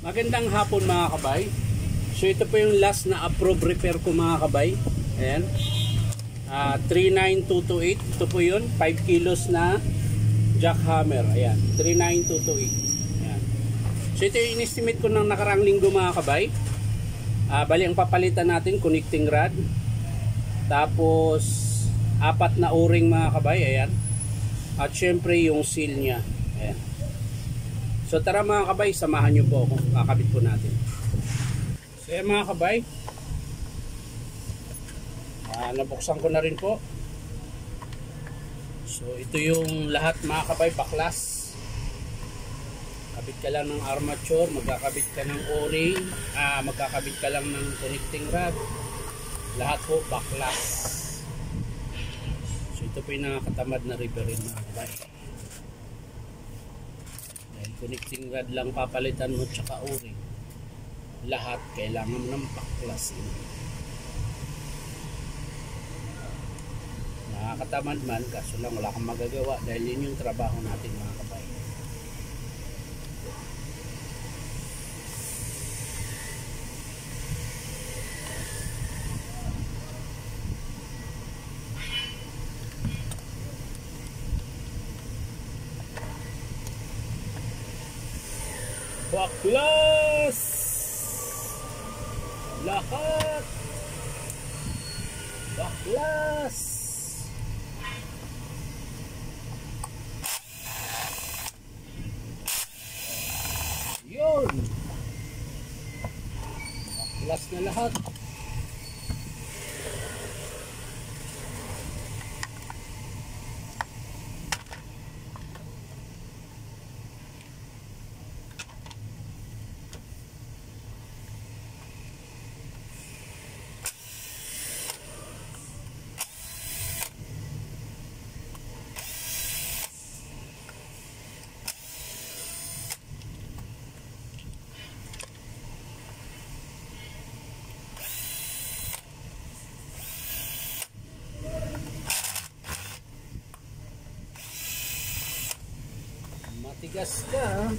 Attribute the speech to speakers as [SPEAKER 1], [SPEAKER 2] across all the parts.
[SPEAKER 1] Magandang hapon mga kabay. So ito po yung last na approved repair ko mga kabay. Ayan. 39228. Ito po yun. 5 kilos na jackhammer. Ayan. 39228. Ayan. So ito yung in-estimate ko ng nakarang linggo mga kabay. Bali ang papalitan natin connecting rod. Tapos 4 na o-ring mga kabay. Ayan. At syempre yung seal nya. Ayan. So tara mga kabay, samahan nyo po ako. Kakabit po natin. So yan mga kabay. Nabuksan ko na rin po. So ito yung lahat mga kabay, baklas. Kabit ka lang ng armature, magkakabit ka ng o-ring, magkakabit ka lang ng connecting rod. Lahat po baklas. So ito po yung nakakatamad na repair mga kabay. Connecting rod lang papalitan mo tsaka o-ring. Lahat kailangan ng baklasin. Nakakatamad man, kaso lang wala kang magagawa dahil yun yung trabaho natin mga kabay. Baklas! Lahat! Baklas! Yun! Baklas na lahat. Matigas ka.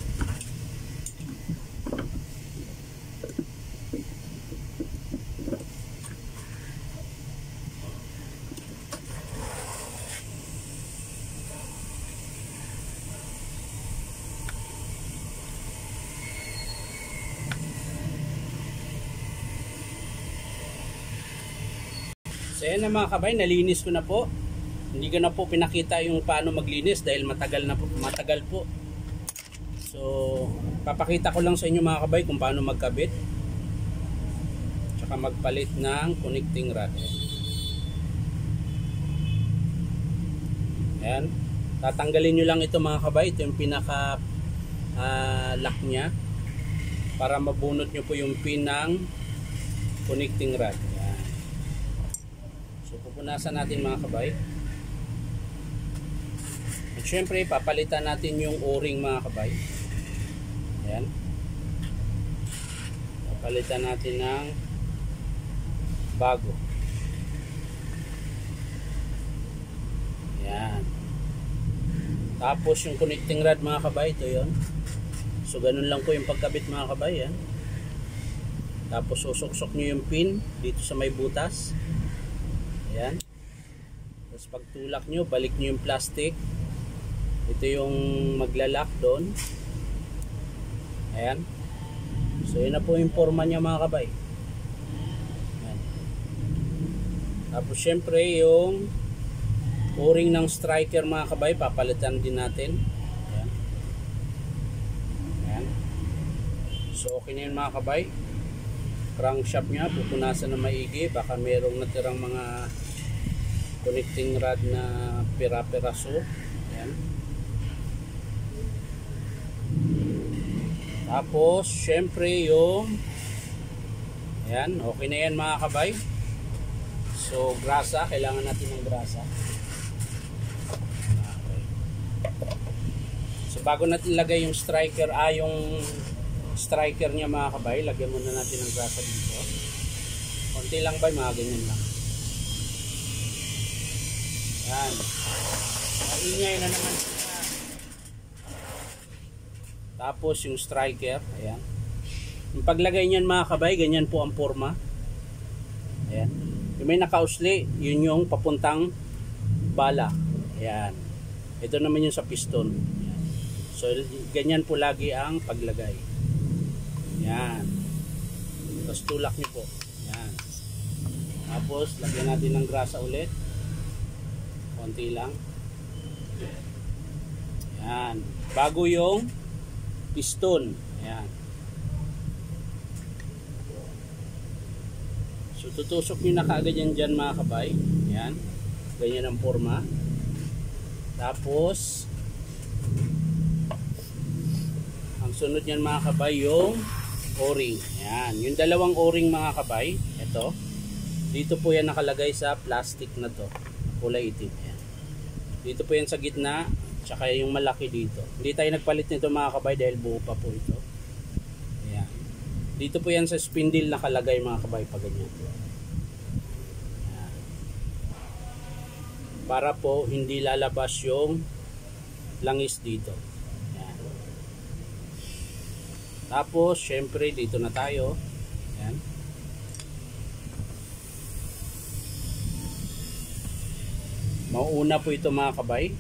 [SPEAKER 1] So yan na mga kabay, nalinis ko na po. Hindi ko na po pinakita yung paano maglinis dahil matagal po. So, papakita ko lang sa inyo mga kabay kung paano magkabit. Tsaka magpalit ng connecting rod. Ayan. Tatanggalin nyo lang ito mga kabay. Ito yung pinaka lock nya. Para mabunot nyo po yung pin ng connecting rod. Ayan. So, pupunasan natin mga kabay. At syempre, papalitan natin yung o-ring mga kabay. Ayan. Papalitan natin ng bago. Ayan. Tapos yung connecting rod mga kabay, ito yun. So ganun lang po yung pagkabit mga kabay. Ayan. Tapos susuksok nyo yung pin dito sa may butas. Ayan. Tapos pagtulak nyo, balik nyo yung plastic. Ito yung maglalak doon. Ayan. So yun na po yung forma niya mga kabay. Ayan. Tapos syempre yung o-ring ng striker mga kabay, papalitan din natin. Ayan. Ayan. So okay na yun mga kabay. Crankshaft nya, pupunasan na maigi. Baka merong natirang mga connecting rod na pira-piraso. Ayan. Tapos, syempre yung ayan, okay na yan mga kabay. So, grasa, kailangan natin ng grasa. Okay. So, bago natin lagay yung striker, yung striker niya mga kabay, lagyan muna natin ng grasa dito. Konti lang ba, mga ganyan lang. Ayan. Maingay na naman siya. Tapos yung striker, ayan. Yung paglagay niyan mga kabay, ganyan po ang forma. Ayan. Yung may nakausli, yun yung papuntang bala. Ayan. Ito naman yung sa piston. Ayan. So, ganyan po lagi ang paglagay. Ayan. Tapos tulak nyo po. Ayan. Tapos, lagyan natin ng grasa ulit. Konti lang. Ayan. Bago yung piston. Ayan. So tutusok nyo na kaagad yan dyan mga kabay. Ayan. Ganyan ang forma. Tapos ang sunod nyan mga kabay yung o-ring. Ayan. Yung dalawang o-ring mga kabay. Ito. Dito po yan nakalagay sa plastic na to. Kulay itim. Ayan. Dito po yan sa gitna. Tsaka yung malaki dito. Hindi tayo nagpalit nito mga kabay dahil buo pa po ito. Ayan. Dito po yan sa spindle nakalagay mga kabay pag ganyan. Ayan. Para po hindi lalabas yung langis dito. Ayan. Tapos syempre dito na tayo. Ayan. Mauuna po ito mga kabay.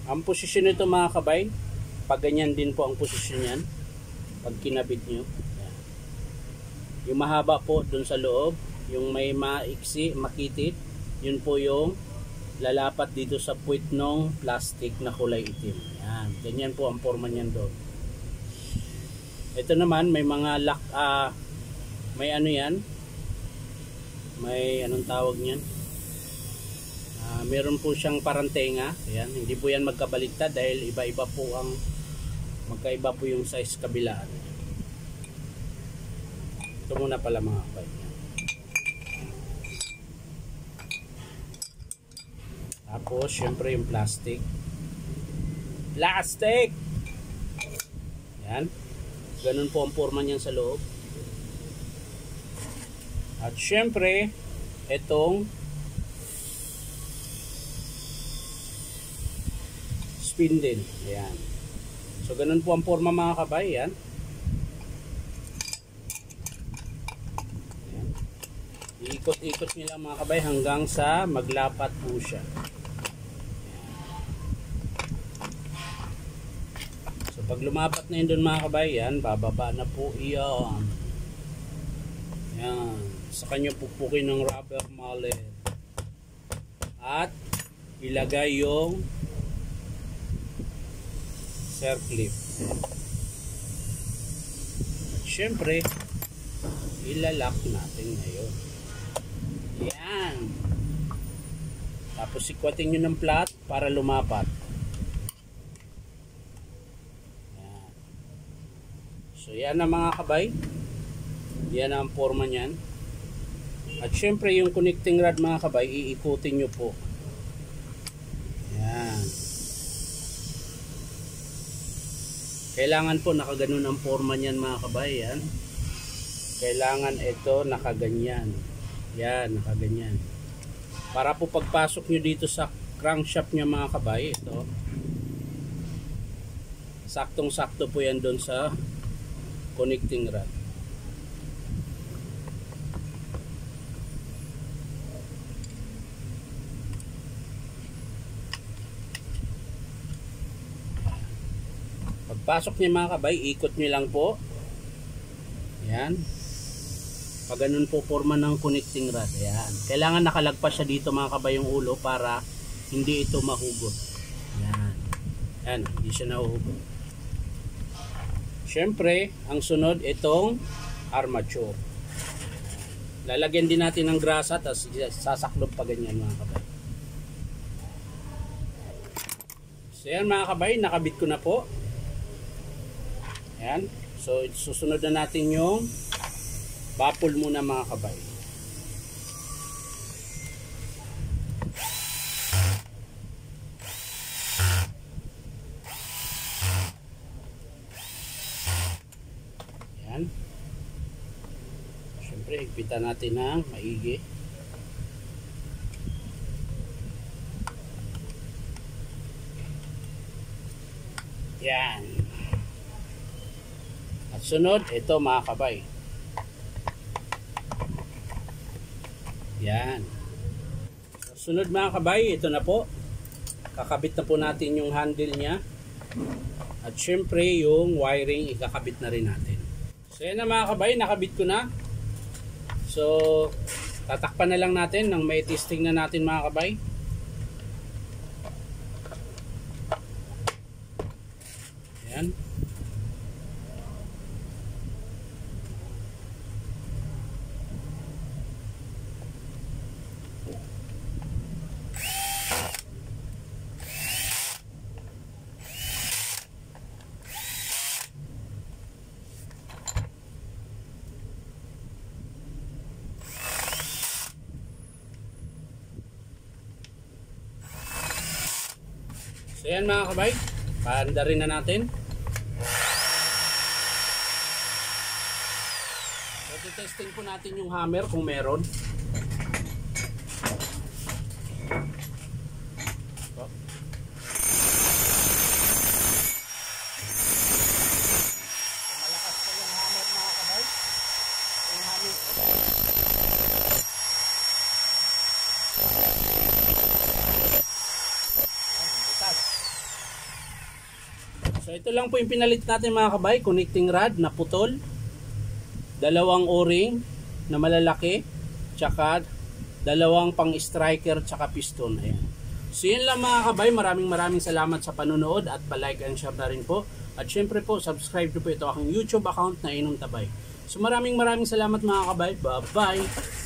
[SPEAKER 1] Ang posisyon nito mga kabay, pag ganyan din po ang posisyon yan. Pag kinabit nyo. Ayan. Yung mahaba po dun sa loob, yung may maiksi, makitit, yun po yung lalapat dito sa puwit ng plastic na kulay itim. Ayan. Ganyan po ang forma niyan doon. Ito naman may mga lock, may ano yan, may anong tawag niyan, meron po siyang parantenga. Ayan. Hindi po yan magkabaliktad dahil iba-iba po ang magkaiba po yung size kabilaan. Ito muna pala mga kapay. Tapos syempre yung plastic. Plastic! Ayan. Ganun po ang forma niyan sa loob. At syempre itong spindle. Ayan. So ganun po ang forma mga kabay. Ayan. Ayan. Iikot-ikot nyo lang mga kabay hanggang sa maglapat po siya. Ayan. So pag lumapat na yun doon mga kabay, yan, bababa na po iyon. Ayan. Sa kanya pupukin ng rubber mallet. At ilagay yung circlip. At syempre ilalak natin ngayon. Yan. Tapos sikwatin nyo ng flat para lumapat. Yan. So yan ang mga kabay. Yan ang forma nyan. At syempre yung connecting rod mga kabay, iikutin nyo po. Yan. Kailangan po nakaganon ang forma niyan mga kabayan. Kailangan ito nakaganyan. Yan, nakaganyan. Para po pagpasok nyo dito sa crankshaft niya mga kabay, ito. Saktong-sakto po yan doon sa connecting rod. Pagpasok niya mga kabay, ikot nyo lang po. Ayan. Pag ganun po forma ng connecting rod. Ayan. Kailangan nakalagpas siya dito mga kabay yung ulo para hindi ito mahugot. Ayan. Ayan. Hindi siya nahuhugot. Siyempre, ang sunod itong armature. Lalagyan din natin ng grasa tapos sasaklob pa ganyan mga kabay. So yan mga kabay, nakabit ko na po. Ayan. So susunod na natin yung baffle muna mga kabay. Ayan. Siyempre higpitan natin ng maigi. Ayan. At Sunod, ito mga kabay. Yan. Sunod mga kabay, ito na po. Kakabit na po natin yung handle niya. At syempre yung wiring ikakabit na rin natin. So yan na mga kabay, nakabit ko na. So tatakpan na lang natin nang may testing na natin mga kabay. Yan. So yan mga kabay, paanda rin na natin. So testing po natin yung hammer kung meron. Malakas po yung hammer mga kabay. Yung hammer po. So ito lang po yung pinalit natin mga kabay, connecting rod na putol, dalawang o-ring na malalaki, tsaka dalawang pang striker tsaka piston. Ayan. So yun lang mga kabay, maraming salamat sa panonood at pa-like and share na rin po. At syempre po, subscribe nyo po ito aking YouTube account na Inom Tabay. So maraming salamat mga kabay, bye bye!